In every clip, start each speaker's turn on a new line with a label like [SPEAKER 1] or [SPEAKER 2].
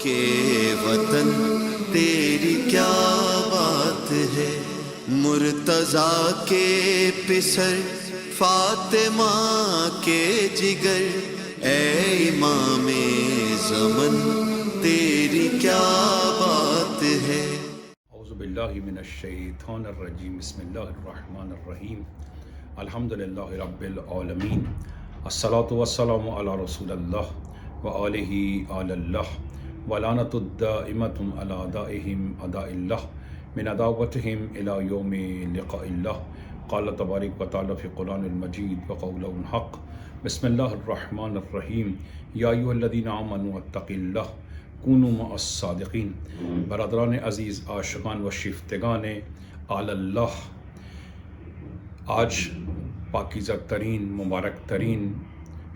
[SPEAKER 1] کے وطن تیری کیا بات ہے، مرتضیٰ کے پسر فاطمہ کے جگر، اے امام زمن تیری کیا بات ہے۔
[SPEAKER 2] اعوذ باللہ من الشیطان الرجیم، بسم اللہ الرحمن الرحیم، الحمدللہ رب العالمین، الصلاۃ والسلام علی رسول اللہ وآلہ آل اللہ، ولعنۃ الدائمۃ علی اعدائہم اعداء اللہ، من عداوتہم الی یوم لقاء اللہ۔ قال تبارک و تعالی فی قرآن المجید وقولہ الحق، بسم اللہ الرحمن الرحیم، یا ایھا الذین آمنوا اتقوا اللہ کونوا مع الصادقین۔ برادران عزیز، عاشقان و شیفتگان آل اللہ، آج پاکیزہ ترین مبارک ترین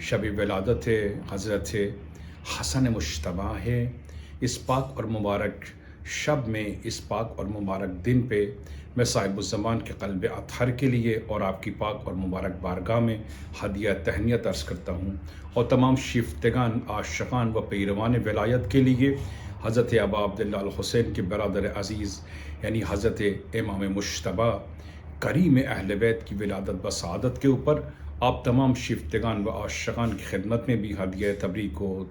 [SPEAKER 2] شب ولادت حضرت حسن مجتبیٰ ہے۔ اس پاک اور مبارک شب میں، اس پاک اور مبارک دن پہ میں صاحب الزمان کے قلب اطہر کے لیے اور آپ کی پاک اور مبارک بارگاہ میں ہدیہ تہنیت عرض کرتا ہوں، اور تمام شیفتگان، عاشقان و پیروان ولایت کے لیے حضرت ابا عبداللہ الحسین کے برادر عزیز یعنی حضرت امام مجتبیٰ کریم اہل بیت کی ولادت بسعادت کے اوپر آپ تمام شیفتگان و عاشقان کی خدمت میں بھی ہدیہ تبریک و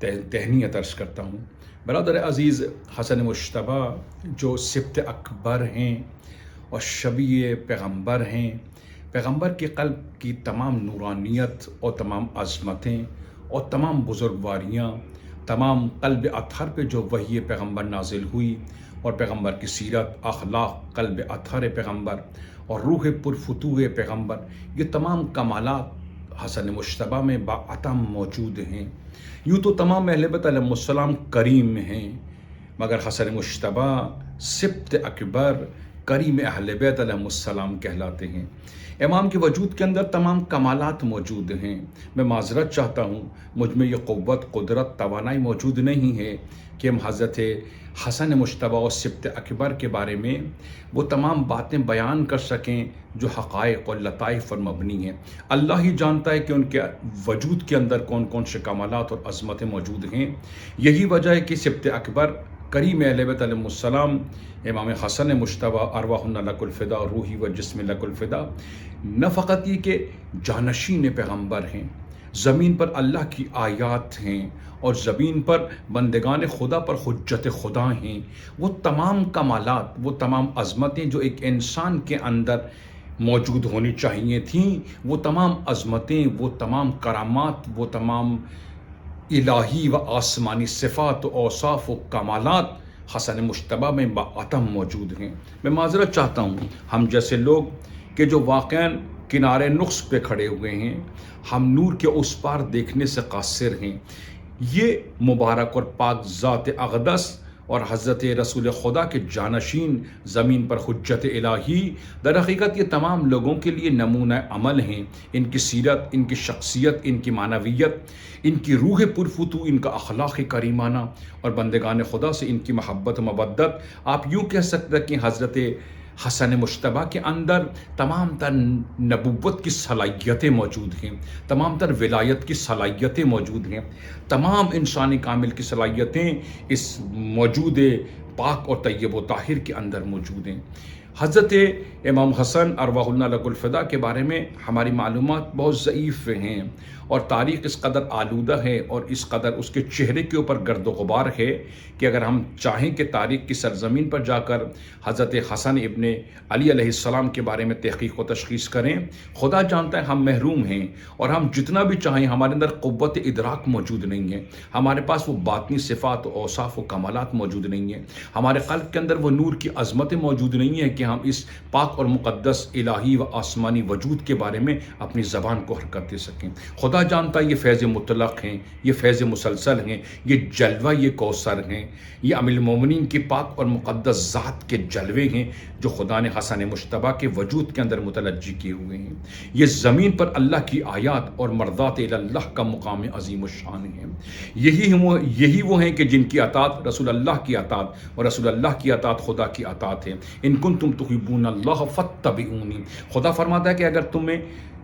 [SPEAKER 2] تہنیت عرض کرتا ہوں۔ برادر عزیز، حسن مجتبیٰ جو سبط اکبر ہیں اور شبیہ پیغمبر ہیں، پیغمبر کے قلب کی تمام نورانیت اور تمام عظمتیں اور تمام بزرگواریاں، تمام قلب اطہر پہ جو وحی پیغمبر نازل ہوئی اور پیغمبر کی سیرت، اخلاق، قلب اطہر پیغمبر اور روح پرفتوح پیغمبر، یہ تمام کمالات حسن مجتبیٰ میں باعتم موجود ہیں۔ یوں تو تمام اہل بیت علیہم السلام کریم ہیں، مگر حسن مجتبیٰ سبط اکبر کریم اہل بیت علیہم السلام کہلاتے ہیں۔ امام کے وجود کے اندر تمام کمالات موجود ہیں۔ میں معذرت چاہتا ہوں، مجھ میں یہ قوت، قدرت، توانائی موجود نہیں ہے کہ ہم حضرت حسن مجتبیٰ اور سبط اکبر کے بارے میں وہ تمام باتیں بیان کر سکیں جو حقائق اور لطائف پر مبنی ہیں۔ اللہ ہی جانتا ہے کہ ان کے وجود کے اندر کون کون سے کمالات اور عظمتیں موجود ہیں۔ یہی وجہ ہے کہ سبط اکبر کریم اہل بیت علیہ السلام، امام حسن مجتبیٰ ارواحنا لک الفدا، روحی و جسم لک الفدا، نہ فقط یہ کہ جانشین پیغمبر ہیں، زمین پر اللہ کی آیات ہیں اور زمین پر بندگان خدا پر حجت خدا ہیں، وہ تمام کمالات، وہ تمام عظمتیں جو ایک انسان کے اندر موجود ہونی چاہیے تھیں، وہ تمام عظمتیں، وہ تمام کرامات، وہ تمام الہی و آسمانی صفات و اوصاف و کمالات حسن مجتبیٰ میں باعتم موجود ہیں۔ میں معذرت چاہتا ہوں، ہم جیسے لوگ کہ جو واقعاً کنارے نقص پہ کھڑے ہوئے ہیں، ہم نور کے اس پار دیکھنے سے قاصر ہیں۔ یہ مبارک اور پاک ذات اقدس اور حضرت رسول خدا کے جانشین، زمین پر حجت الہی، در حقیقت یہ تمام لوگوں کے لیے نمونہ عمل ہیں۔ ان کی سیرت، ان کی شخصیت، ان کی معنویت، ان کی روح پرفتوح، ان کا اخلاق کریمانہ اور بندگان خدا سے ان کی محبت و مودت، آپ یوں کہہ سکتے ہیں کہ حضرت حسن مجتبیٰ کے اندر تمام تر نبوت کی صلاحیتیں موجود ہیں، تمام تر ولایت کی صلاحیتیں موجود ہیں، تمام انسانی کامل کی صلاحیتیں اس موجود پاک اور طیب و طاہر کے اندر موجود ہیں۔ حضرت امام حسن ارواحنا لک الفدا کے بارے میں ہماری معلومات بہت ضعیف ہیں، اور تاریخ اس قدر آلودہ ہے اور اس قدر اس کے چہرے کے اوپر گرد و غبار ہے کہ اگر ہم چاہیں کہ تاریخ کی سرزمین پر جا کر حضرت حسن ابن علی علیہ السلام کے بارے میں تحقیق و تشخیص کریں، خدا جانتا ہے ہم محروم ہیں، اور ہم جتنا بھی چاہیں ہمارے اندر قوت ادراک موجود نہیں ہے، ہمارے پاس وہ باطنی صفات و اوصاف و کمالات موجود نہیں ہیں، ہمارے قلب کے اندر وہ نور کی عظمتیں موجود نہیں ہیں کہ ہم اس پاک اور مقدس الہی و آسمانی وجود کے بارے میں اپنی زبان کو حرکت دے سکیں۔ خدا جانتا ہے یہ فیض مطلق ہیں، یہ فیض مسلسل ہیں، یہ جلوہ یہ کوثر ہیں، یہ امیر المومنین کی پاک اور مقدس ذات کے جلوے ہیں جو خدا نے حسن مجتبیٰ کے وجود کے اندر متلجی کیے ہوئے ہیں۔ یہ زمین پر اللہ کی آیات اور مرضات اللہ کا مقام عظیم الشان ہے۔ یہی وہ ہیں کہ جن کی اطاعت رسول اللہ کی اطاعت اور رسول اللہ کی اطاعت خدا کی اطاعت ہے۔ ان کنتم تحبون اللہ فاتبعونی، خدا فرماتا ہے کہ اگر تمہیں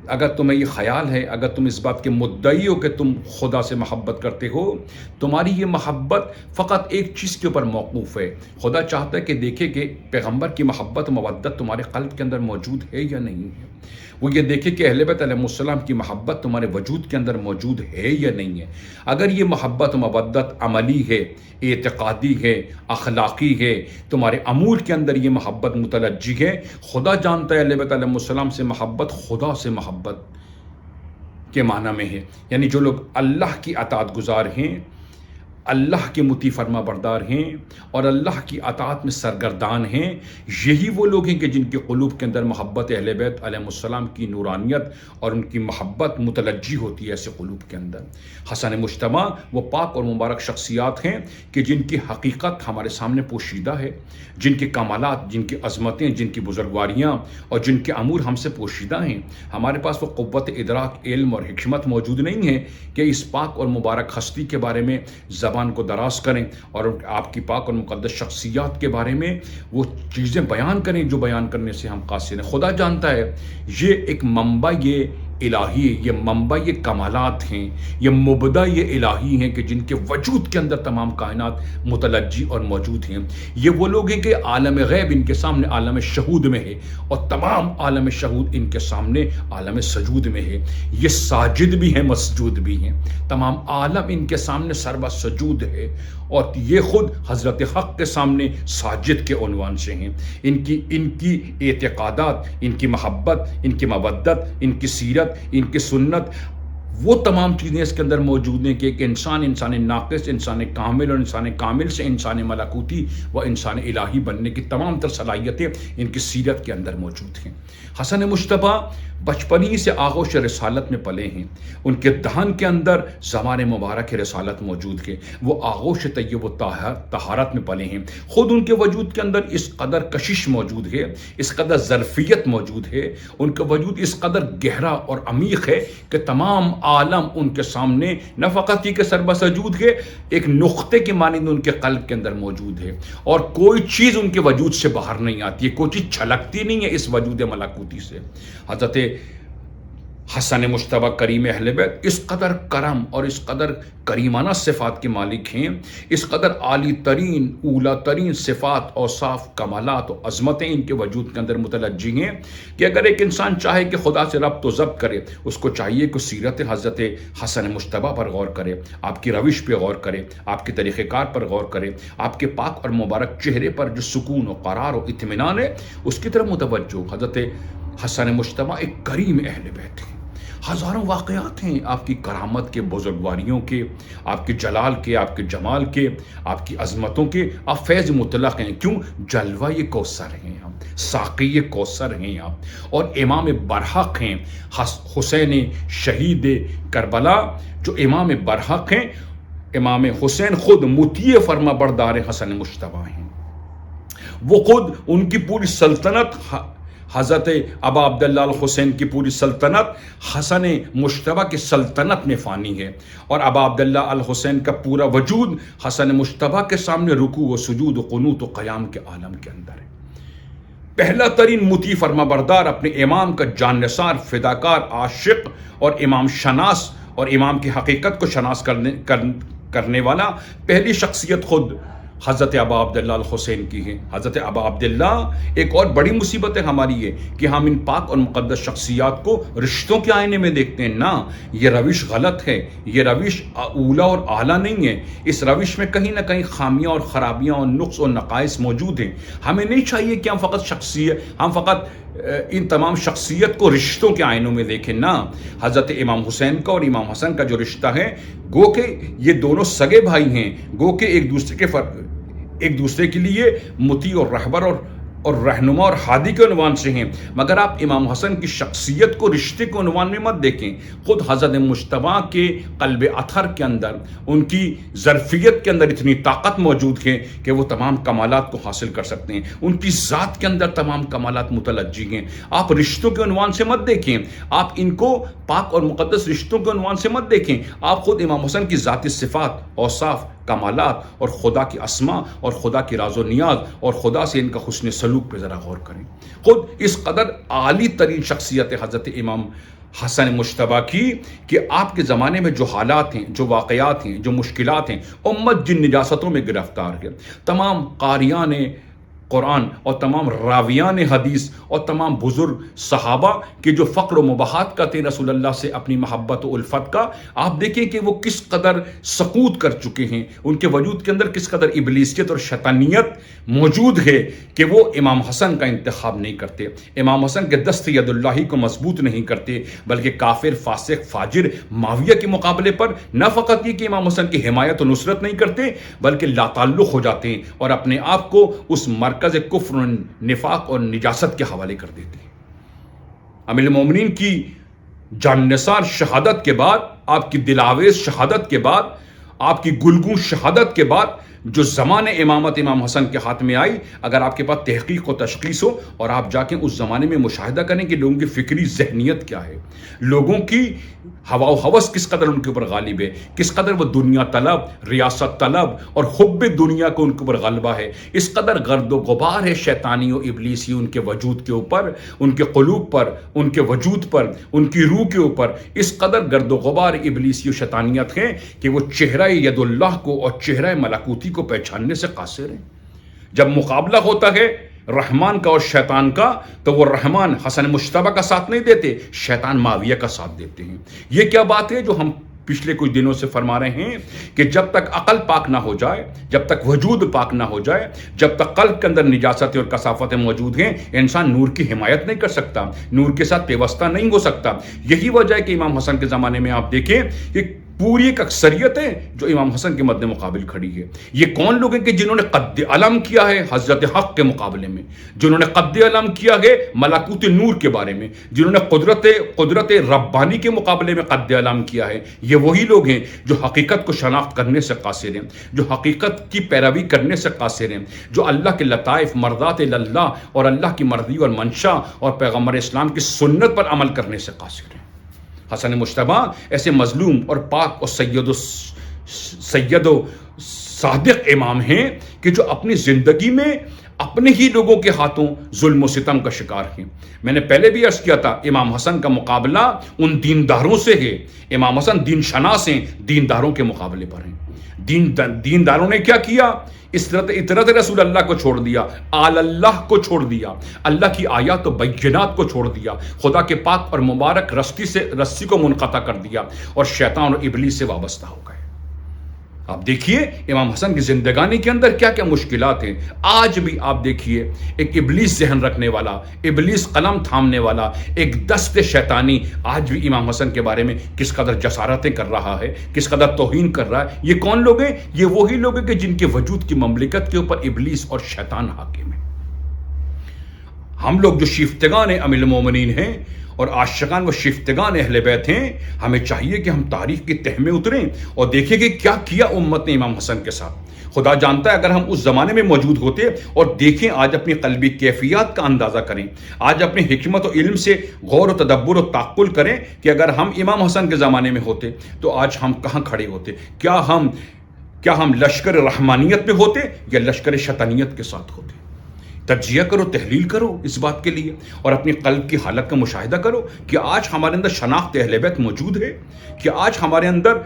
[SPEAKER 2] اگر تمہیں یہ خیال ہے، اگر تم اس بات کے مدعی ہو کہ تم خدا سے محبت کرتے ہو، تمہاری یہ محبت فقط ایک چیز کے اوپر موقوف ہے۔ خدا چاہتا ہے کہ دیکھے کہ پیغمبر کی محبت و مودت تمہارے قلب کے اندر موجود ہے یا نہیں ہے۔ وہ یہ دیکھے کہ اہل بیت علیہ السلام کی محبت تمہارے وجود کے اندر موجود ہے یا نہیں ہے۔ اگر یہ محبت و مودت عملی ہے، اعتقادی ہے، اخلاقی ہے، تمہارے امور کے اندر یہ محبت متلجی ہے، خدا جانتا ہے اہل بیت علیہ السلام سے محبت خدا سے محبت کے معنی میں ہے۔ یعنی جو لوگ اللہ کی اطاعت گزار ہیں، اللہ کے مطیع فرما بردار ہیں اور اللہ کی اطاعت میں سرگردان ہیں، یہی وہ لوگ ہیں کہ جن کے قلوب کے اندر محبت اہل بیت علیہ السلام کی نورانیت اور ان کی محبت متلجی ہوتی ہے ایسے قلوب کے اندر۔ حسن مجتبی وہ پاک اور مبارک شخصیات ہیں کہ جن کی حقیقت ہمارے سامنے پوشیدہ ہے، جن کے کمالات، جن کی عظمتیں، جن کی بزرگواریاں اور جن کے امور ہم سے پوشیدہ ہیں۔ ہمارے پاس وہ قوت ادراک، علم اور حکمت موجود نہیں ہے کہ اس پاک اور مبارک ہستی کے بارے میں زبان کو دراز کریں اور آپ کی پاک اور مقدس شخصیات کے بارے میں وہ چیزیں بیان کریں جو بیان کرنے سے ہم قاصر ہیں۔ خدا جانتا ہے یہ ایک منبع یہ الہی ہے، یہ منبع یہ کمالات ہیں، یہ مبدع یہ الہی ہیں کہ جن کے وجود کے اندر تمام کائنات متلجی اور موجود ہیں۔ یہ وہ لوگ ہیں کہ عالم غیب ان کے سامنے عالم شہود میں ہے اور تمام عالم شہود ان کے سامنے عالم سجود میں ہے۔ یہ ساجد بھی ہیں، مسجود بھی ہیں، تمام عالم ان کے سامنے سربا سجود ہے اور یہ خود حضرت حق کے سامنے ساجد کے عنوان سے ہیں۔ ان کی اعتقادات، ان کی محبت، ان کی مودت، ان کی سیرت، ان کی سنت، وہ تمام چیزیں اس کے اندر موجود ہیں کہ ایک انسان ناقص، انسان کامل اور انسان کامل سے انسان ملکوتی و انسان الہی بننے کی تمام تر صلاحیتیں ان کی سیرت کے اندر موجود ہیں۔ حسن مجتبی بچپن ہی سے آغوش رسالت میں پلے ہیں، ان کے دہن کے اندر زمان مبارک رسالت موجود ہے، وہ آغوش طیب و طہارت میں پلے ہیں۔ خود ان کے وجود کے اندر اس قدر کشش موجود ہے، اس قدر ظرفیت موجود ہے، ان کا وجود اس قدر گہرا اور عمیق ہے کہ تمام عالم ان کے سامنے نہ فقط ہی کہ سربا سجود ہے، ایک نقطے کے مانند ان کے قلب کے اندر موجود ہے اور کوئی چیز ان کے وجود سے باہر نہیں آتی ہے، کوئی چیز چھلکتی نہیں ہے اس وجود ملکوتی سے۔ حضرت حسن مجتبی کریم اہل بیت اس قدر کرم اور اس قدر کریمانہ صفات کے مالک ہیں، اس قدر عالی ترین اولا ترین صفات، اوصاف، کمالات و عظمتیں ان کے وجود کے اندر متلجی ہیں کہ اگر ایک انسان چاہے کہ خدا سے ربط و ضبط کرے، اس کو چاہیے کہ سیرت حضرت حسن مجتبی پر غور کرے، آپ کی روش پہ غور کرے، آپ کے طریقہ کار پر غور کرے، آپ کے پاک اور مبارک چہرے پر جو سکون و قرار و اطمینان ہے اس کی طرف متوجہ۔ حضرت حسن مجتبی ایک کریم اہل بیت ہیں، ہزاروں واقعات ہیں آپ کی کرامت کے، بزرگواریوں کے، آپ کے جلال کے، آپ کے جمال کے، آپ کی عظمتوں کے، آپ فیض مطلق ہیں۔ کیوں؟ جلوہ یہ کوثر ہیں آپ، ساقی یہ کوثر ہیں آپ، اور امام برحق ہیں، حسین شہید کربلا جو امام برحق ہیں۔ امام حسین خود مطیع فرما بردار حسن مجتبی ہیں، وہ خود ان کی پوری سلطنت، حضرت ابا عبداللہ الحسین کی پوری سلطنت حسن مجتبی کی سلطنت میں فانی ہے، اور ابا عبداللہ الحسین کا پورا وجود حسن مجتبی کے سامنے رکوع و سجود و قنوت و قیام کے عالم کے اندر ہے۔ پہلا ترین مطیع فرما بردار، اپنے امام کا جان نثار، فداکار، عاشق اور امام شناس اور امام کی حقیقت کو شناس کرنے والا پہلی شخصیت خود حضرت ابا عبداللہ الحسین کی ہے۔ حضرت ابا عبداللہ، ایک اور بڑی مصیبت ہے ہماری یہ کہ ہم ان پاک اور مقدس شخصیات کو رشتوں کے آئینے میں دیکھتے ہیں۔ نہ، یہ روش غلط ہے، یہ روش اولا اور اعلیٰ نہیں ہے، اس روش میں کہیں نہ کہیں خامیاں اور خرابیاں اور نقص اور نقائص موجود ہیں۔ ہمیں نہیں چاہیے کہ ہم فقط ان تمام شخصیت کو رشتوں کے آئینوں میں دیکھیں۔ نہ، حضرت امام حسین کا اور امام حسن کا جو رشتہ ہے، گو کہ یہ دونوں سگے بھائی ہیں، گو کہ ایک دوسرے کے لیے مطیع اور رہبر اور رہنما اور ہادی کے عنوان سے ہیں، مگر آپ امام حسن کی شخصیت کو رشتے کے عنوان میں مت دیکھیں۔ خود حضرت مجتبی کے قلب اطہر کے اندر، ان کی ظرفیت کے اندر اتنی طاقت موجود ہے کہ وہ تمام کمالات کو حاصل کر سکتے ہیں، ان کی ذات کے اندر تمام کمالات متلجی ہیں۔ آپ رشتوں کے عنوان سے مت دیکھیں، آپ ان کو پاک اور مقدس رشتوں کے عنوان سے مت دیکھیں، آپ خود امام حسن کی ذاتی صفات، اوصاف، کمالات اور خدا کی اسماء اور خدا کی راز و نیاز اور خدا سے ان کا حسن سلوک پہ ذرا غور کریں. خود اس قدر عالی ترین شخصیت حضرت امام حسن مجتبیٰ کی کہ آپ کے زمانے میں جو حالات ہیں، جو واقعات ہیں، جو مشکلات ہیں، امت جن نجاستوں میں گرفتار ہے، تمام قاریان قرآن اور تمام راویان حدیث اور تمام بزرگ صحابہ کے جو فقر و مباحات کا تھے رسول اللہ سے اپنی محبت و الفت کا، آپ دیکھیں کہ وہ کس قدر سقوط کر چکے ہیں. ان کے وجود کے اندر کس قدر ابلیسیت اور شیطانیت موجود ہے کہ وہ امام حسن کا انتخاب نہیں کرتے، امام حسن کے دست ید اللہ کو مضبوط نہیں کرتے، بلکہ کافر فاسق فاجر معاویہ کے مقابلے پر نہ فقط یہ کہ امام حسن کی حمایت و نصرت نہیں کرتے، بلکہ لا تعلق ہو جاتے ہیں اور اپنے آپ کو اس مرکز کفر و نفاق اور نجاست کے حوالے کر دیتے ہیں. امیر المومنین کی جان نثار شہادت کے بعد، آپ کی دلاویز شہادت کے بعد، آپ کی گلگوں شہادت کے بعد جو زمان امامت امام حسن کے ہاتھ میں آئی، اگر آپ کے پاس تحقیق و تشخیص ہو اور آپ جا کے اس زمانے میں مشاہدہ کریں کہ لوگوں کی فکری ذہنیت کیا ہے، لوگوں کی ہوا و ہوس کس قدر ان کے اوپر غالب ہے، کس قدر وہ دنیا طلب، ریاست طلب اور حب دنیا کو ان کے اوپر غلبہ ہے، اس قدر گرد و غبار ہے شیطانی و ابلیسی ان کے وجود کے اوپر، ان کے قلوب پر، ان کے وجود پر، ان کی روح کے اوپر اس قدر گرد و غبار ابلیسی و شیطانیت ہے کہ وہ چہرہ ید اللہ کو اور چہرہ ملکوتی کو پہچاننے سے قاصر ہیں. جب مقابلہ ہوتا ہے رحمان کا اور شیطان کا، تو وہ رحمان حسن مجتبیٰ کا ساتھ نہیں دیتے، شیطان معاویہ کا ساتھ دیتے ہیں. یہ کیا بات ہے جو ہم پچھلے کچھ دنوں سے فرما رہے ہیں کہ جب تک عقل پاک نہ ہو جائے، جب تک وجود پاک نہ ہو جائے، جب تک قلب کے اندر نجاستیں اور کثافتیں موجود ہیں، انسان نور کی حمایت نہیں کر سکتا، نور کے ساتھ پیوستہ نہیں ہو سکتا. یہی وجہ ہے کہ امام حسن کے زمانے میں آپ دیکھیں کہ پوری ایک اکثریت ہے جو امام حسن کے مد مقابل کھڑی ہے. یہ کون لوگ ہیں کہ جنہوں نے قد علم کیا ہے حضرت حق کے مقابلے میں، جنہوں نے قد علم کیا ہے ملکوت نور کے بارے میں، جنہوں نے قدرت ربانی کے مقابلے میں قد علم کیا ہے. یہ وہی لوگ ہیں جو حقیقت کو شناخت کرنے سے قاصر ہیں، جو حقیقت کی پیروی کرنے سے قاصر ہیں، جو اللہ کے لطائف مرضات اللہ اور اللہ کی مرضی اور منشا اور پیغمبر اسلام کی سنت پر عمل کرنے سے قاصر ہیں. حسن مجتبیٰ ایسے مظلوم اور پاک اور سید و صادق امام ہیں کہ جو اپنی زندگی میں اپنے ہی لوگوں کے ہاتھوں ظلم و ستم کا شکار ہیں. میں نے پہلے بھی عرض کیا تھا، امام حسن کا مقابلہ ان دینداروں سے ہے. امام حسن دین شناس ہیں، دینداروں کے مقابلے پر ہیں. دینداروں نے کیا کیا؟ اطرت رسول اللہ کو چھوڑ دیا، آل اللہ کو چھوڑ دیا، اللہ کی آیات و بینات کو چھوڑ دیا، خدا کے پاک اور مبارک رسی کو منقطع کر دیا اور شیطان اور ابلیس سے وابستہ ہو گئے. آپ دیکھیے امام حسن کی زندگانی کے اندر کیا کیا مشکلات ہیں. آج بھی آپ دیکھیے ایک ابلیس ذہن رکھنے والا، ابلیس قلم تھامنے والا ایک دست شیطانی آج بھی امام حسن کے بارے میں کس قدر جسارتیں کر رہا ہے، کس قدر توہین کر رہا ہے. یہ کون لوگ ہیں؟ یہ وہی لوگ ہیں کہ جن کے وجود کی مملکت کے اوپر ابلیس اور شیطان حاکم ہے. ہم لوگ جو شیفتگان امیر المومنین ہیں اور عاشقان و شیفتگان اہل بیت ہیں، ہمیں چاہیے کہ ہم تاریخ کی تہ میں اتریں اور دیکھیں کہ کیا کیا امت نے امام حسن کے ساتھ. خدا جانتا ہے اگر ہم اس زمانے میں موجود ہوتے اور دیکھیں، آج اپنی قلبی کیفیات کا اندازہ کریں، آج اپنی حکمت و علم سے غور و تدبر و تعقل کریں کہ اگر ہم امام حسن کے زمانے میں ہوتے تو آج ہم کہاں کھڑے ہوتے. کیا ہم لشکر رحمانیت میں ہوتے یا لشکر شیطانیت کے ساتھ ہوتے؟ تجزیہ کرو، تحلیل کرو اس بات کے لیے اور اپنی قلب کی حالت کا مشاہدہ کرو کہ آج ہمارے اندر شناخت اہل بیت موجود ہے، کہ آج ہمارے اندر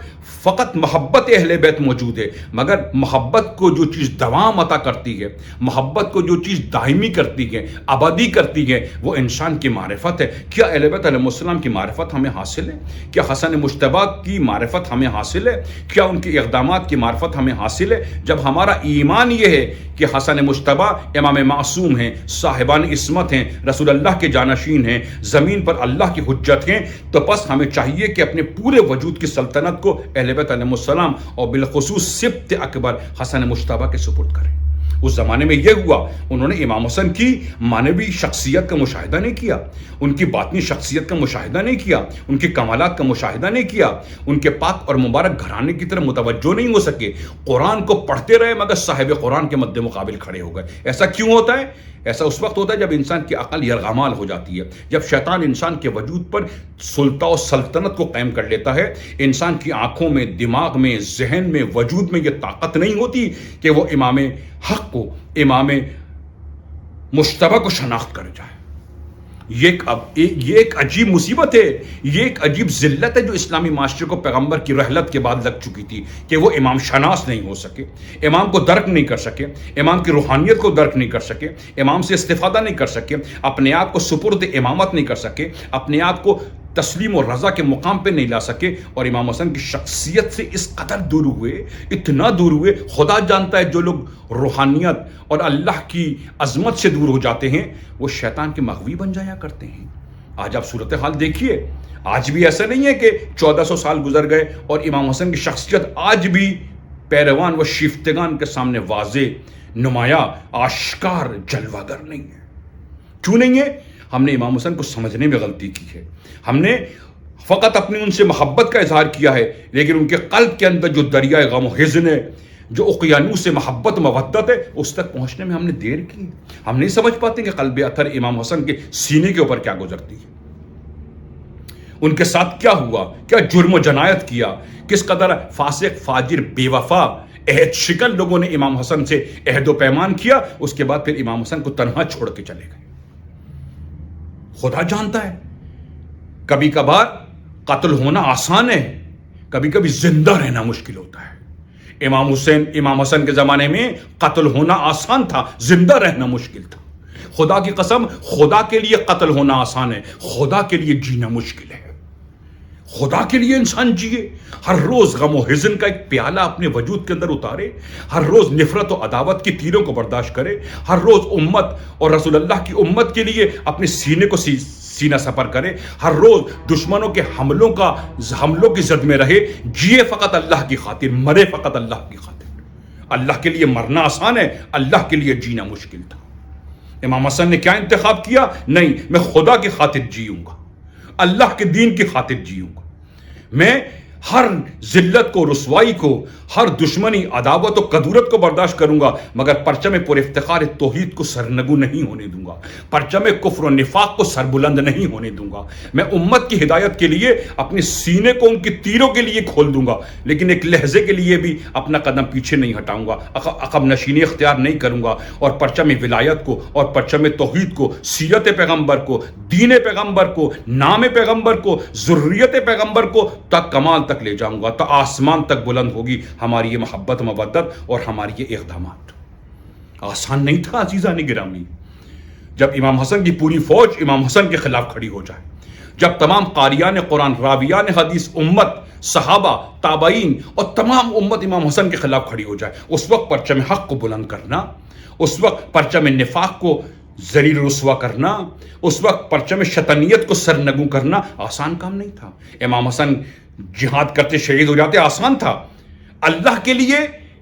[SPEAKER 2] فقط محبت اہل بیت موجود ہے. مگر محبت کو جو چیز دوام عطا کرتی ہے، محبت کو جو چیز دائمی کرتی ہے، ابدی کرتی ہے، وہ انسان کی معرفت ہے. کیا اہل بیت علیہ السلام کی معرفت ہمیں حاصل ہے؟ کیا حسن مجتبیٰ کی معرفت ہمیں حاصل ہے؟ کیا ان کے اقدامات کی معرفت ہمیں حاصل ہے؟ جب ہمارا ایمان یہ ہے کہ حسن مجتبیٰ امام معصوم ہیں، صاحبان عصمت ہیں، رسول اللہ کے جانشین ہیں، زمین پر اللہ کی حجت ہیں، تو پس ہمیں چاہیے کہ اپنے پورے وجود کی سلطنت کو اہل بیت علیہ السلام اور بالخصوص سبط اکبر حسن مجتبیٰ کے سپرد کریں. اس زمانے میں یہ ہوا، انہوں نے امام حسن کی معنوی شخصیت کا مشاہدہ نہیں کیا، ان کی باطنی شخصیت کا مشاہدہ نہیں کیا، ان کی کمالات کا مشاہدہ نہیں کیا، ان کے پاک اور مبارک گھرانے کی طرف متوجہ نہیں ہو سکے، قرآن کو پڑھتے رہے مگر صاحب قرآن کے مد مقابل کھڑے ہو گئے۔ ایسا کیوں ہوتا ہے؟ ایسا اس وقت ہوتا ہے جب انسان کی عقل یرغمال ہو جاتی ہے، جب شیطان انسان کے وجود پر سلطہ و سلطنت کو قائم کر لیتا ہے، انسان کی آنکھوں میں، دماغ میں، ذہن میں، وجود میں یہ طاقت نہیں ہوتی کہ وہ امام حق کو، امام مجتبی کو شناخت کر جائے۔ یہ ایک عجیب مصیبت ہے، یہ ایک عجیب ذلت ہے جو اسلامی معاشرے کو پیغمبر کی رحلت کے بعد لگ چکی تھی کہ وہ امام شناس نہیں ہو سکے، امام کو درک نہیں کر سکے، امام کی روحانیت کو درک نہیں کر سکے، امام سے استفادہ نہیں کر سکے، اپنے آپ کو سپرد امامت نہیں کر سکے، اپنے آپ کو تسلیم و رضا کے مقام پہ نہیں لا سکے، اور امام حسن کی شخصیت سے اس قدر دور ہوئے، اتنا دور ہوئے، خدا جانتا ہے جو لوگ روحانیت اور اللہ کی عظمت سے دور ہو جاتے ہیں وہ شیطان کے مغوی بن جایا کرتے ہیں۔ آج آپ صورتحال دیکھیے، آج بھی ایسا نہیں ہے کہ 1400 سال گزر گئے اور امام حسن کی شخصیت آج بھی پیروان و شیفتگان کے سامنے واضح، نمایاں، آشکار، جلوہ گر نہیں ہے۔ کیوں نہیں ہے؟ ہم نے امام حسن کو سمجھنے میں غلطی کی ہے، ہم نے فقط اپنی ان سے محبت کا اظہار کیا ہے، لیکن ان کے قلب کے اندر جو دریائے غم و حزن ہے، جو اقیانوس سے محبت و مودت ہے، اس تک پہنچنے میں ہم نے دیر کی۔ ہم نہیں سمجھ پاتے کہ قلب اطہر امام حسن کے سینے کے اوپر کیا گزرتی ہے، ان کے ساتھ کیا ہوا، کیا جرم و جنایت کیا، کس قدر فاسق، فاجر، بے وفا، عہد شکن لوگوں نے امام حسن سے عہد و پیمان کیا، اس کے بعد پھر امام حسن کو تنہا چھوڑ کے چلے گئے۔ خدا جانتا ہے، کبھی کبھار قتل ہونا آسان ہے، کبھی کبھی زندہ رہنا مشکل ہوتا ہے۔ امام حسن کے زمانے میں قتل ہونا آسان تھا، زندہ رہنا مشکل تھا۔ خدا کی قسم، خدا کے لیے قتل ہونا آسان ہے، خدا کے لیے جینا مشکل ہے۔ خدا کے لیے انسان جیے، ہر روز غم و حزن کا ایک پیالہ اپنے وجود کے اندر اتارے، ہر روز نفرت و عداوت کی تیروں کو برداشت کرے، ہر روز امت اور رسول اللہ کی امت کے لیے اپنے سینے کو سینہ سپر کرے، ہر روز دشمنوں کے حملوں کی زد میں رہے، جیے فقط اللہ کی خاطر، مرے فقط اللہ کی خاطر۔ اللہ کے لیے مرنا آسان ہے، اللہ کے لیے جینا مشکل تھا۔ امام حسن نے کیا انتخاب کیا؟ نہیں، میں خدا کی خاطر جیوں گا، اللہ کے دین کی خاطر جیوں گا، میں ہر ذلت کو، رسوائی کو، ہر دشمنی، عداوت و کدورت کو برداشت کروں گا، مگر پرچم پر افتخار توحید کو سرنگو نہیں ہونے دوں گا، پرچم کفر و نفاق کو سربلند نہیں ہونے دوں گا۔ میں امت کی ہدایت کے لیے اپنے سینے کو ان کی تیروں کے لیے کھول دوں گا، لیکن ایک لہجے کے لیے بھی اپنا قدم پیچھے نہیں ہٹاؤں گا، عقب نشینی اختیار نہیں کروں گا، اور پرچم ولایت کو اور پرچم توحید کو، سیرت پیغمبر کو، دین پیغمبر کو، نام پیغمبر کو، ذریت پیغمبر کو تک کمال تک لے جاؤں گا، تو آسمان تک بلند ہوگی ہماری یہ محبت مودت اور ہماری یہ اقدامات۔ آسان نہیں تھا عزیزان گرامی، جب امام حسن کی پوری فوج امام حسن کے خلاف کھڑی ہو جائے، جب تمام قاریان قرآن، راویان حدیث، امت، صحابہ، تابعین اور تمام امت امام حسن کے خلاف کھڑی ہو جائے، اس وقت پرچم حق کو بلند کرنا، اس وقت پرچم نفاق کو ذلیل رسوا کرنا، اس وقت پرچم شیطانیت کو سرنگوں کرنا آسان کام نہیں تھا۔ امام حسن جہاد کرتے شہید ہو جاتے آسان تھا؟ اللہ کے لیے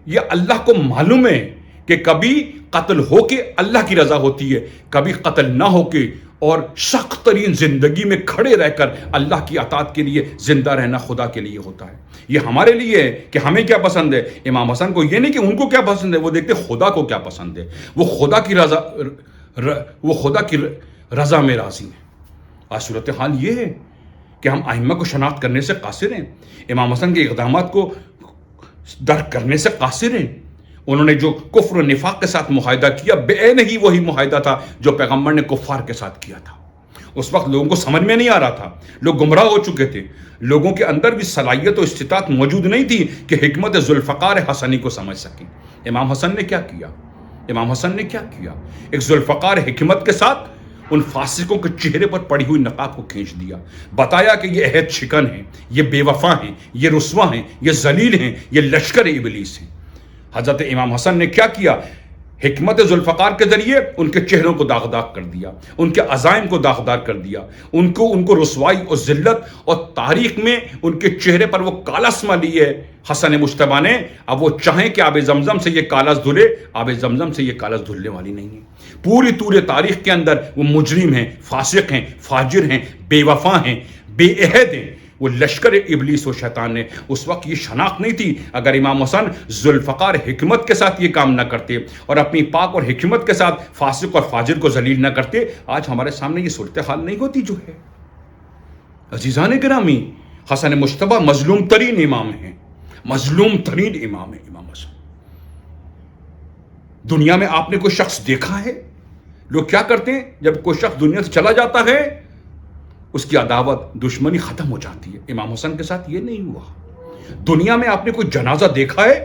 [SPEAKER 2] یہ اللہ کو معلوم ہے کہ کبھی قتل ہو کے اللہ کی رضا ہوتی ہے، کبھی قتل نہ ہو کے اور سخت ترین زندگی میں کھڑے رہ کر اللہ کی اطاعت کے لیے زندہ رہنا خدا کے لیے ہوتا ہے۔ یہ ہمارے لیے ہے کہ ہمیں کیا پسند ہے۔ امام حسن کو یہ نہیں کہ ان کو کیا پسند ہے، وہ دیکھتے خدا کو کیا پسند ہے، وہ خدا کی رضا میں راضی ہیں۔ آج صورتحال یہ ہے کہ ہم ائمہ کو شناخت کرنے سے قاصر ہیں، امام حسن کے اقدامات کو درک کرنے سے قاصر ہیں۔ انہوں نے جو کفر و نفاق کے ساتھ معاہدہ کیا، بے نہیں وہی معاہدہ تھا جو پیغمبر نے کفار کے ساتھ کیا تھا۔ اس وقت لوگوں کو سمجھ میں نہیں آ رہا تھا، لوگ گمراہ ہو چکے تھے، لوگوں کے اندر بھی صلاحیت و استطاعت موجود نہیں تھی کہ حکمت ذوالفقار حسنی کو سمجھ سکیں۔ امام حسن نے کیا کیا؟ امام حسن نے کیا کیا؟ ایک ذوالفقار حکمت کے ساتھ ان فاسقوں کے چہرے پر پڑی ہوئی نقاب کو کھینچ دیا، بتایا کہ یہ عہد شکن ہیں، یہ بے وفا ہیں، یہ رسوا ہیں، یہ ذلیل ہیں، یہ لشکر ابلیس ہیں۔ حضرت امام حسن نے کیا کیا؟ حکمت ذوالفقار کے ذریعے ان کے چہروں کو داغدار کر دیا، ان کے عزائم کو داغدار کر دیا، ان کو رسوائی اور ذلت، اور تاریخ میں ان کے چہرے پر وہ کالسما لیے حسن مجتبیٰ نے. اب وہ چاہیں کہ آب زمزم سے یہ کالس دھلے، آب زمزم سے یہ کالس دھلنے والی نہیں ہے. پوری طول تاریخ کے اندر وہ مجرم ہیں، فاسق ہیں، فاجر ہیں، بے وفا ہیں، بے عہد ہیں. وہ لشکر ابلیس و شیطان نے اس وقت یہ شناخت نہیں تھی. اگر امام حسن ذوالفقار حکمت کے ساتھ یہ کام نہ کرتے اور اپنی پاک اور حکمت کے ساتھ فاسق اور فاجر کو ذلیل نہ کرتے، آج ہمارے سامنے یہ صورتحال نہیں ہوتی جو ہے. عزیزان گرامی، حسن مجتبیٰ مظلوم ترین امام ہیں، مظلوم ترین امام ہے امام حسن. دنیا میں آپ نے کوئی شخص دیکھا ہے؟ لوگ کیا کرتے ہیں جب کوئی شخص دنیا سے چلا جاتا ہے اس کی عداوت دشمنی ختم ہو جاتی ہے. امام حسن کے ساتھ یہ نہیں ہوا. دنیا میں آپ نے کوئی جنازہ دیکھا ہے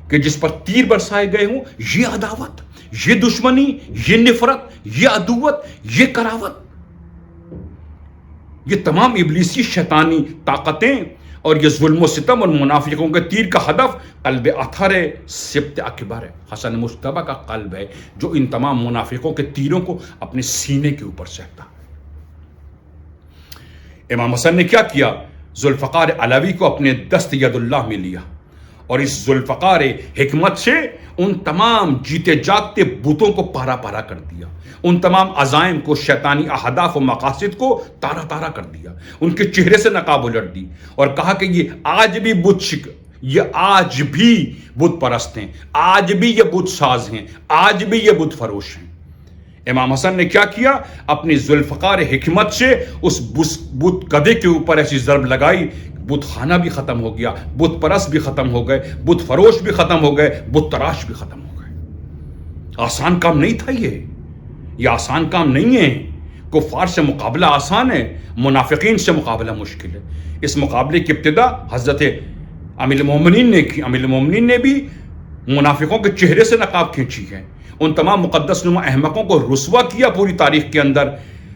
[SPEAKER 2] کہ جس پر تیر برسائے گئے ہوں؟ یہ عداوت، یہ دشمنی، یہ نفرت، یہ عدوت، یہ کراوت، یہ تمام ابلیسی شیطانی طاقتیں اور یہ ظلم و ستم اور منافقوں کے تیر کا ہدف قلب اطہر سبط اکبر ہے. حسن مجتبیٰ کا قلب ہے جو ان تمام منافقوں کے تیروں کو اپنے سینے کے اوپر سہتا. امام حسن نے کیا کیا؟ ذوالفقار علوی کو اپنے دست ید اللہ میں لیا اور اس ذوالفقار حکمت سے ان تمام جیتے جاگتے بتوں کو پارا پارا کر دیا، ان تمام عزائم کو، شیطانی اہداف و مقاصد کو تارا تارا کر دیا، ان کے چہرے سے نقاب الٹ دی اور کہا کہ یہ آج بھی آج بھی بت پرست ہیں، آج بھی یہ بت ساز ہیں، آج بھی یہ بت فروش ہیں. امام حسن نے کیا کیا؟ اپنی ذوالفقار حکمت سے اس بت گدھے کے اوپر ایسی ضرب لگائی، بت خانہ بھی ختم ہو گیا، بت پرست بھی ختم ہو گئے، بت فروش بھی ختم ہو گئے، بت تراش بھی ختم ہو گئے. آسان کام نہیں تھا یہ آسان کام نہیں ہے. کفار سے مقابلہ آسان ہے، منافقین سے مقابلہ مشکل ہے. اس مقابلے کی ابتدا حضرت امیر المومنین نے کی. امیر المومنین نے بھی منافقوں کے چہرے سے نقاب کھینچی ہے، ان تمام مقدس نما احمقوں کو رسوا کیا پوری تاریخ کے اندر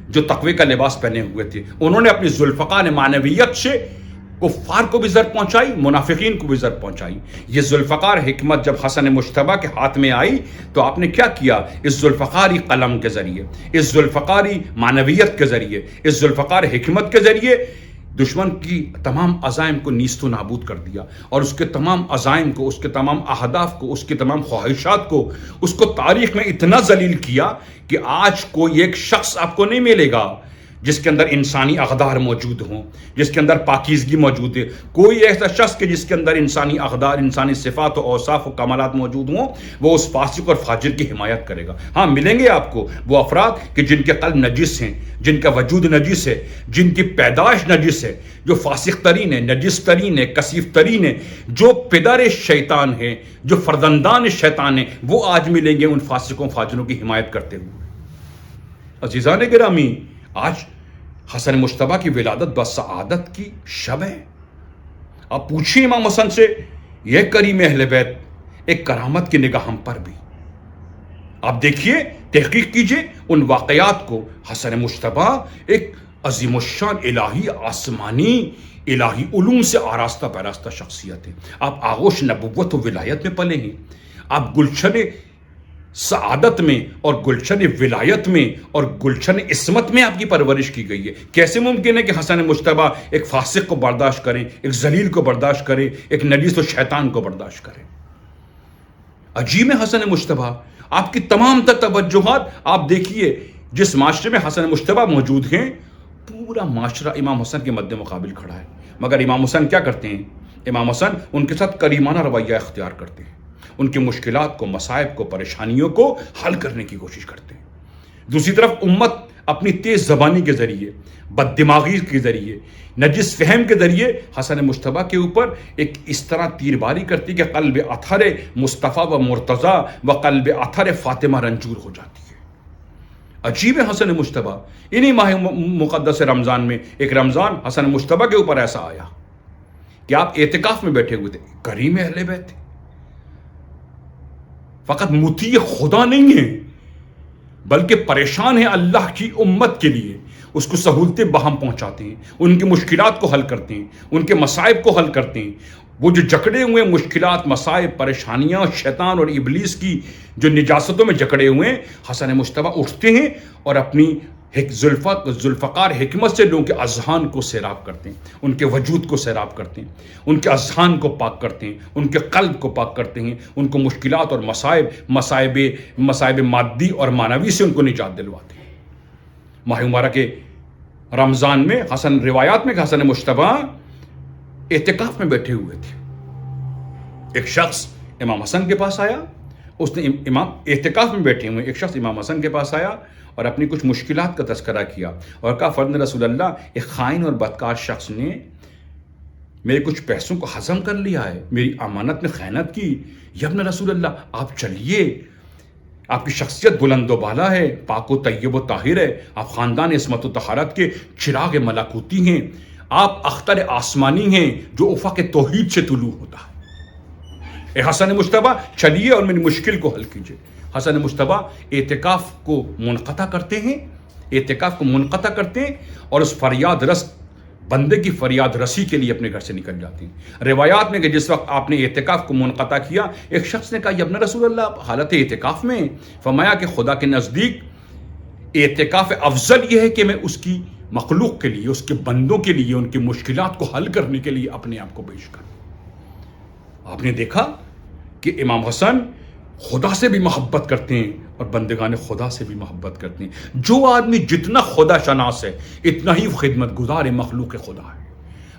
[SPEAKER 2] جو تقوی کا لباس پہنے ہوئے تھے. انہوں نے اپنی ذوالفقار معنویت سے کفار کو بھی ضرر پہنچائی، منافقین کو بھی ضرر پہنچائی. یہ ذوالفقار حکمت جب حسن مجتبیٰ کے ہاتھ میں آئی تو آپ نے کیا کیا؟ اس ذوالفقاری قلم کے ذریعے، اس ذوالفقاری معنویت کے ذریعے، اس ذوالفقار حکمت کے ذریعے دشمن کی تمام عزائم کو نیست و نابود کر دیا اور اس کے تمام عزائم کو، اس کے تمام اہداف کو، اس کے تمام خواہشات کو، اس کو تاریخ میں اتنا ذلیل کیا کہ آج کوئی ایک شخص آپ کو نہیں ملے گا جس کے اندر انسانی اقدار موجود ہوں، جس کے اندر پاکیزگی موجود ہے. کوئی ایسا شخص کہ جس کے اندر انسانی اقدار، انسانی صفات و اوصاف و کمالات موجود ہوں، وہ اس فاسق اور فاجر کی حمایت کرے گا. ہاں، ملیں گے آپ کو وہ افراد کہ جن کے قلب نجس ہیں، جن کا وجود نجس ہے، جن کی پیدائش نجس ہے، جو فاسق ترین ہے، نجس ترین ہے، کثیف ترین ہے، جو پدر شیطان ہے، جو فرزندان شیطان ہے، وہ آج ملیں گے ان فاسقوں فاجروں کی حمایت کرتے ہوئے. عزیزان گرامی، آج حسن مجتبیٰ کی ولادت بسعادت کی شب ہے. آپ پوچھیں امام حسن سے، یہ کریم اہل بیت ایک کرامت کی نگاہ ہم پر بھی. آپ دیکھیے، تحقیق کیجئے ان واقعات کو. حسن مجتبیٰ ایک عظیم الشان الہی آسمانی الہی علوم سے آراستہ پیراستہ شخصیت ہے. آپ آغوش نبوت و ولایت میں پلے ہیں، آپ گلشن سعادت میں اور گلشن ولایت میں اور گلشن عصمت میں آپ کی پرورش کی گئی ہے. کیسے ممکن ہے کہ حسن مجتبیٰ ایک فاسق کو برداشت کریں، ایک ذلیل کو برداشت کریں، ایک نجس و شیطان کو برداشت کریں؟ عجیب ہے حسن مجتبیٰ. آپ کی تمام تر توجہات آپ دیکھیے، جس معاشرے میں حسن مجتبیٰ موجود ہیں پورا معاشرہ امام حسن کے مد مقابل کھڑا ہے. مگر امام حسن کیا کرتے ہیں؟ امام حسن ان کے ساتھ کریمانہ رویہ اختیار کرتے ہیں، ان کی مشکلات کو، مصائب کو، پریشانیوں کو حل کرنے کی کوشش کرتے ہیں. دوسری طرف امت اپنی تیز زبانی کے ذریعے، بد دماغی کے ذریعے، نجس فہم کے ذریعے حسن مجتبیٰ کے اوپر ایک اس طرح تیرباری کرتی کہ قلب اطہر مصطفیٰ و مرتضیٰ و قلب اطہر فاطمہ رنجور ہو جاتی ہے. عجیب ہے حسن مجتبیٰ. انہی ماہ مقدس رمضان میں ایک رمضان حسن مجتبیٰ کے اوپر ایسا آیا کہ آپ اعتکاف میں بیٹھے ہوئے تھے، کریم اہل بیت تھے، فقط مطیع خدا نہیں ہیں بلکہ پریشان ہیں اللہ کی امت کے لیے. اس کو سہولتیں بہم پہنچاتے ہیں، ان کی مشکلات کو حل کرتے ہیں، ان کے مصائب کو حل کرتے ہیں. وہ جو جکڑے ہوئے مشکلات، مسائب، پریشانیاں، شیطان اور ابلیس کی جو نجاستوں میں جکڑے ہوئے ہیں، حسن مجتبیٰ اٹھتے ہیں اور اپنی ذوالفقار حکمت سے لوگوں کے اذہان کو سیراب کرتے ہیں، ان کے وجود کو سیراب کرتے ہیں، ان کے اذہان کو پاک کرتے ہیں، ان کے قلب کو پاک کرتے ہیں، ان کو مشکلات اور مصائب مادی اور معنوی سے ان کو نجات دلواتے ہیں۔ ماہ مبارک کے رمضان میں روایات میں کہ حسن مجتبیٰ اعتکاف میں بیٹھے ہوئے تھے۔ ایک شخص امام حسن کے پاس آیا، اس نے اعتکاف میں بیٹھے ہوئے ایک شخص امام حسن کے پاس آیا اور اپنی کچھ مشکلات کا تذکرہ کیا اور کہا، فرزند رسول اللہ، ایک خائن اور بدکار شخص نے میرے کچھ پیسوں کو ہضم کر لیا ہے، میری امانت میں خیانت کی۔ یا ابن رسول اللہ، آپ چلیے، آپ کی شخصیت بلند و بالا ہے، پاک و طیب و طاہر ہے، آپ خاندان عصمت و طہارت کے چراغ ملکوتی ہیں، آپ اختر آسمانی ہیں جو افق توحید سے طلوع ہوتا ہے۔ اے حسن مجتبیٰ، چلیے اور میری مشکل کو حل کیجیے۔ حسن مجتبیٰ اعتکاف کو منقطع کرتے ہیں، اور اس فریاد رس بندے کی فریاد رسی کے لیے اپنے گھر سے نکل جاتے ہیں۔ روایات میں کہ جس وقت آپ نے اعتکاف کو منقطع کیا، ایک شخص نے کہا، یا ابن رسول اللہ، حالت اعتکاف میں؟ فرمایا کہ خدا کے نزدیک اعتکاف افضل یہ ہے کہ میں اس کی مخلوق کے لیے، اس کے بندوں کے لیے، ان کی مشکلات کو حل کرنے کے لیے اپنے آپ کو پیش کروں۔ آپ نے دیکھا کہ امام حسن خدا سے بھی محبت کرتے ہیں اور بندگان خدا سے بھی محبت کرتے ہیں۔ جو آدمی جتنا خدا شناس ہے، اتنا ہی خدمت گزار مخلوق خدا ہے۔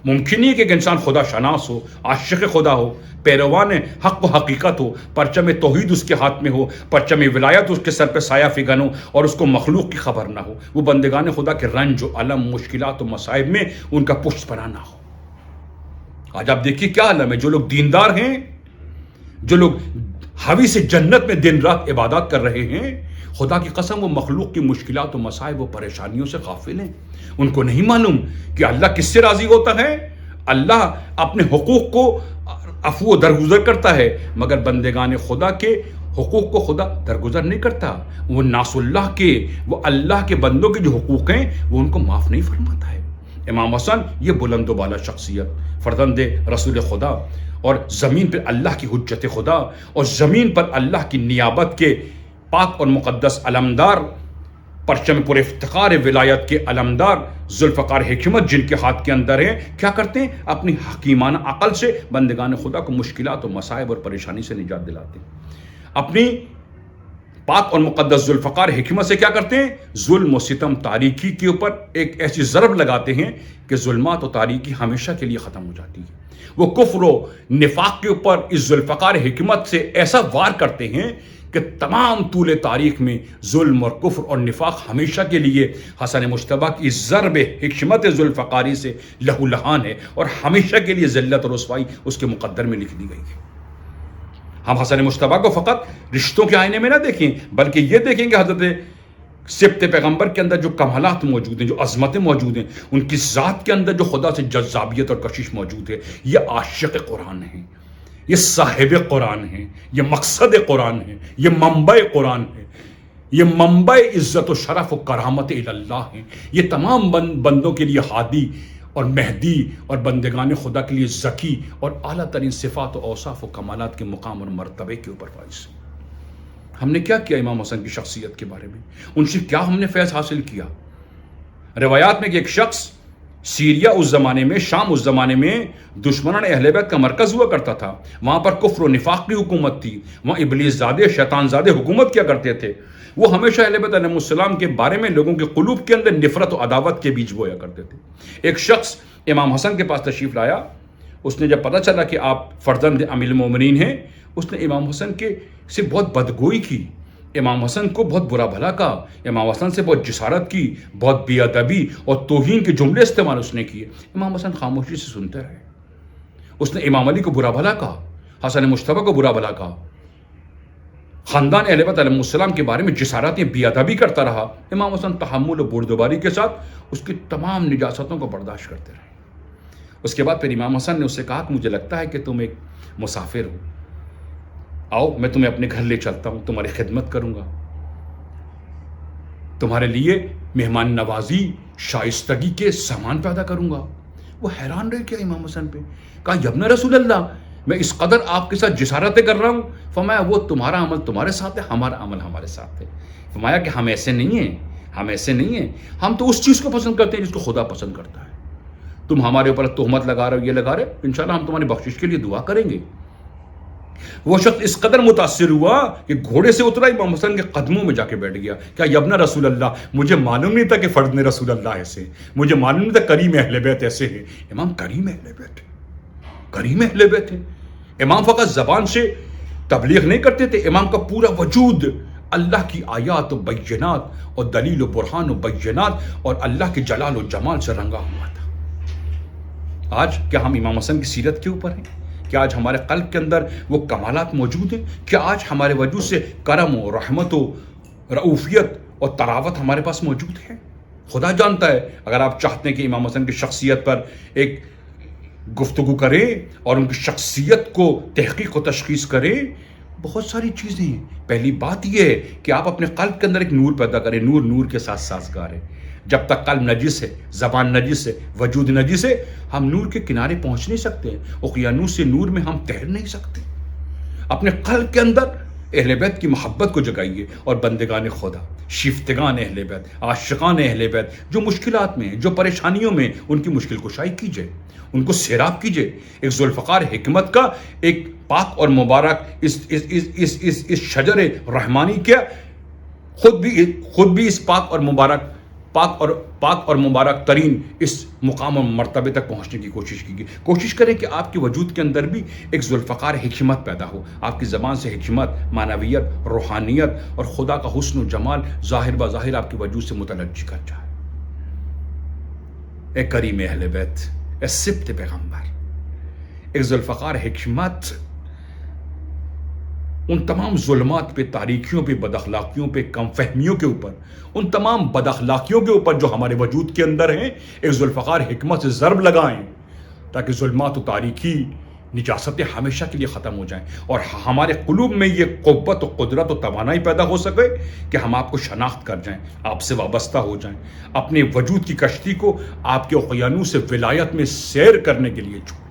[SPEAKER 2] ممکن نہیں کہ ایک انسان خدا شناس ہو، عاشق خدا ہو، پیروان حق و حقیقت ہو، پرچم توحید اس کے ہاتھ میں ہو، پرچم ولایت اس کے سر پہ سایہ فگن ہو، اور اس کو مخلوق کی خبر نہ ہو، وہ بندگان خدا کے رنج و علم، مشکلات و مصائب میں ان کا پشت پناہ نہ ہو۔ آج آپ دیکھیے کیا عالم ہے، جو لوگ دیندار ہیں، جو لوگ حوی سے جنت میں دن رات عبادات کر رہے ہیں، خدا کی قسم وہ مخلوق کی مشکلات و مصائب و پریشانیوں سے غافل ہیں۔ ان کو نہیں معلوم کہ اللہ کس سے راضی ہوتا ہے۔ اللہ اپنے حقوق کو عفو و درگزر کرتا ہے، مگر بندگان خدا کے حقوق کو خدا درگزر نہیں کرتا۔ وہ ناس اللہ کے، وہ اللہ کے بندوں کے جو حقوق ہیں وہ ان کو معاف نہیں فرماتا ہے۔ امام حسن یہ بلند و بالا شخصیت، فرزند رسول خدا، اور زمین پر اللہ کی حجت خدا، اور زمین پر اللہ کی نیابت کے پاک اور مقدس علمدار، پرچم پر افتخار ولایت کے علمدار ذوالفقار حکمت جن کے ہاتھ کے اندر ہیں، کیا کرتے ہیں؟ اپنی حکیمانہ عقل سے بندگان خدا کو مشکلات و مصائب اور پریشانی سے نجات دلاتے ہیں۔ اپنی پاک اور مقدس ذوالفقار حکمت سے کیا کرتے ہیں؟ ظلم و ستم، تاریکی کے اوپر ایک ایسی ضرب لگاتے ہیں کہ ظلمات و تاریکی ہمیشہ کے لیے ختم ہو جاتی ہے۔ وہ کفر و نفاق کے اوپر اس ذوالفقار حکمت سے ایسا وار کرتے ہیں کہ تمام طول تاریخ میں ظلم اور کفر اور نفاق ہمیشہ کے لیے حسن مجتبیٰ کی ضرب حکمت ذوالفقاری سے لہو لہان ہے، اور ہمیشہ کے لیے ذلت اور رسوائی اس کے مقدر میں لکھ دی گئی ہے۔ ہم حسن مجتبیٰ کو فقط رشتوں کے آئینے میں نہ دیکھیں، بلکہ یہ دیکھیں کہ حضرت سبط پیغمبر کے اندر جو کمالات موجود ہیں، جو عظمتیں موجود ہیں، ان کی ذات کے اندر جو خدا سے جذابیت اور کشش موجود ہے۔ یہ عاشق قرآن ہیں، یہ صاحب قرآن ہیں، یہ مقصد قرآن ہے، یہ منبع قرآن ہے، یہ منبع عزت و شرف و کرامت اللہ ہیں۔ یہ تمام بندوں کے لیے ہادی اور مہدی، اور بندگان خدا کے لیے ذکی اور اعلیٰ ترین صفات و اوصاف و کمالات کے مقام اور مرتبے کے اوپر فائز ہیں۔ ہم نے کیا کیا امام حسن کی شخصیت کے بارے میں؟ ان سے کیا ہم نے فیض حاصل کیا؟ روایات میں کہ ایک شخص سیریا اس زمانے میں، شام اس زمانے میں دشمنان اہل بیت کا مرکز ہوا کرتا تھا، وہاں پر کفر و نفاق کی حکومت تھی، وہاں ابلیس زادے، شیطان زادے حکومت کیا کرتے تھے۔ وہ ہمیشہ اہل بیت علیہ السلام کے بارے میں لوگوں کے قلوب کے اندر نفرت و عداوت کے بیج بویا کرتے تھے۔ ایک شخص امام حسن کے پاس تشریف لایا، اس نے جب پتہ چلا کہ آپ فرزند امیر المومنین ہیں، اس نے امام حسن کے سے بہت بدگوئی کی، امام حسن کو بہت برا بھلا کہا، امام حسن سے بہت جسارت کی، بہت بے ادبی اور توہین کے جملے استعمال اس نے کیے۔ امام حسن خاموشی سے سنتے رہے۔ اس نے امام علی کو برا بھلا کہا، حسن مجتبیٰ کو برا بھلا کہا، خاندان اہل بیت علیہ السلام کے بارے میں جسارتیں بے ادبی کرتا رہا۔ امام حسن تحمل و بردباری کے ساتھ اس کی تمام نجاستوں کو برداشت کرتے رہے۔ اس کے بعد پھر امام حسن نے اس سے کہا کہ مجھے لگتا ہے کہ تم ایک مسافر ہو، آؤ میں تمہیں اپنے گھر لے چلتا ہوں، تمہاری خدمت کروں گا، تمہارے لیے مہمان نوازی، شائستگی کے سامان پیدا کروں گا۔ وہ حیران رہے کیا امام حسن پہ. کہا یبن رسول اللہ میں اس قدر آپ کے ساتھ جسارتیں کر رہا ہوں. فرمایا وہ تمہارا عمل تمہارے ساتھ ہے، ہمارا عمل ہمارے ساتھ ہے. فرمایا کہ ہم ایسے نہیں ہیں، ہم ایسے نہیں ہیں، ہم تو اس چیز کو پسند کرتے ہیں جس کو خدا پسند کرتا ہے. تم ہمارے اوپر تہمت لگا رہے ہو، یہ لگا رہے ہو، انشاءاللہ ہم تمہاری بخشش کے لیے دعا کریں گے. وہ شخص اس قدر متاثر ہوا کہ گھوڑے سے اترا، امام حسن کے قدموں میں جا کے بیٹھ گیا. کیا یبن رسول اللہ، مجھے معلوم نہیں تھا کہ فرد رسول اللہ ایسے، مجھے معلوم نہیں تھا کریم اہل بیت ایسے ہیں. امام کریم اہل بیت، کریم اہل بیت ہے. امام فقط زبان سے تبلیغ نہیں کرتے تھے، امام کا پورا وجود اللہ کی آیات و بینات اور دلیل و برہان و بینات اور اللہ کے جلال و جمال سے رنگا ہوا تھا. آج کیا ہم امام حسن کی سیرت کے اوپر ہیں؟ کیا آج ہمارے قلب کے اندر وہ کمالات موجود ہیں؟ کیا آج ہمارے وجود سے کرم و رحمت و رعوفیت اور طراوت ہمارے پاس موجود ہے؟ خدا جانتا ہے. اگر آپ چاہتے ہیں کہ امام حسن کی شخصیت پر ایک گفتگو کریں اور ان کی شخصیت کو تحقیق و تشخیص کریں، بہت ساری چیزیں ہیں. پہلی بات یہ ہے کہ آپ اپنے قلب کے اندر ایک نور پیدا کریں. نور نور کے ساتھ سازگار ہے. جب تک قلب نجس ہے، زبان نجس ہے، وجود نجس ہے، ہم نور کے کنارے پہنچ نہیں سکتے. اقیانوس سے نور میں ہم تیر نہیں سکتے. اپنے قلب کے اندر اہل بیت کی محبت کو جگائیے اور بندگان خدا، شیفتگان اہل بیت، عاشقان اہل بیت جو مشکلات میں ہیں، جو پریشانیوں میں، ان کی مشکل کشائی کیجیے، ان کو سیراب کیجیے. ایک ذوالفقار حکمت کا ایک پاک اور مبارک اس شجر رحمانی کیا خود بھی اس پاک اور مبارک ترین اس مقام و مرتبے تک پہنچنے کی کوشش کیجیے. کوشش کریں کہ آپ کے وجود کے اندر بھی ایک ذوالفقار حکمت پیدا ہو. آپ کی زبان سے حکمت، معنویت، روحانیت اور خدا کا حسن و جمال ظاہر بظاہر آپ کے وجود سے متلجی کر جائے. اے کریم اہل بیت، اے سبط پیغمبر، ایک ذوالفقار حکمت ان تمام ظلمات پہ، تاریکیوں پہ، بد اخلاقیوں پہ، کم فہمیوں کے اوپر، ان تمام بد اخلاقیوں کے اوپر جو ہمارے وجود کے اندر ہیں، ایک ذوالفقار حکمت سے ضرب لگائیں تاکہ ظلمات و تاریکی، نجاستیں ہمیشہ کے لیے ختم ہو جائیں اور ہمارے قلوب میں یہ قوت و قدرت و توانائی پیدا ہو سکے کہ ہم آپ کو شناخت کر جائیں، آپ سے وابستہ ہو جائیں، اپنے وجود کی کشتی کو آپ کے اقیانوس سے ولایت میں سیر کرنے کے لیے چھوڑ دیں.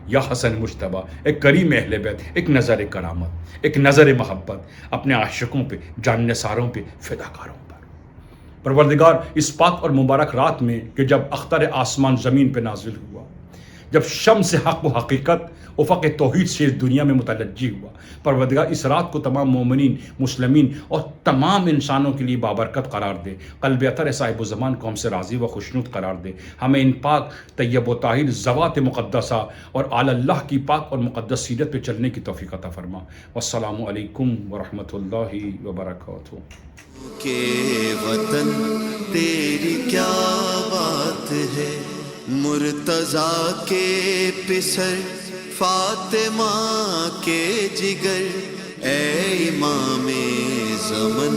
[SPEAKER 2] یا حسن مجتبیٰ، ایک کریم اہل بیت، ایک نظر کرامت، ایک نظر محبت اپنے عاشقوں پہ، جان نثاروں پہ، فداکاروں پر. پروردگار اس پاک اور مبارک رات میں کہ جب اختر آسمان زمین پہ نازل ہوا، جب شمس حق و حقیقت افق توحید سے اس دنیا میں متلجی ہوا، پروردگار اس رات کو تمام مومنین، مسلمین اور تمام انسانوں کے لیے بابرکت قرار دے. قلب اطہر صاحب الزمان کو ہم سے راضی و خوشنود قرار دے. ہمیں ان پاک طیب و طاہر ذوات مقدسہ اور آل اللہ کی پاک اور مقدس سیرت پہ چلنے کی توفیق عطا فرما. والسلام علیکم ورحمۃ اللہ وبرکاتہ.
[SPEAKER 1] کہ وطن تیری کیا بات ہے، مرتضیٰ کے پسر فاطمہ کے جگر، اے امام زمن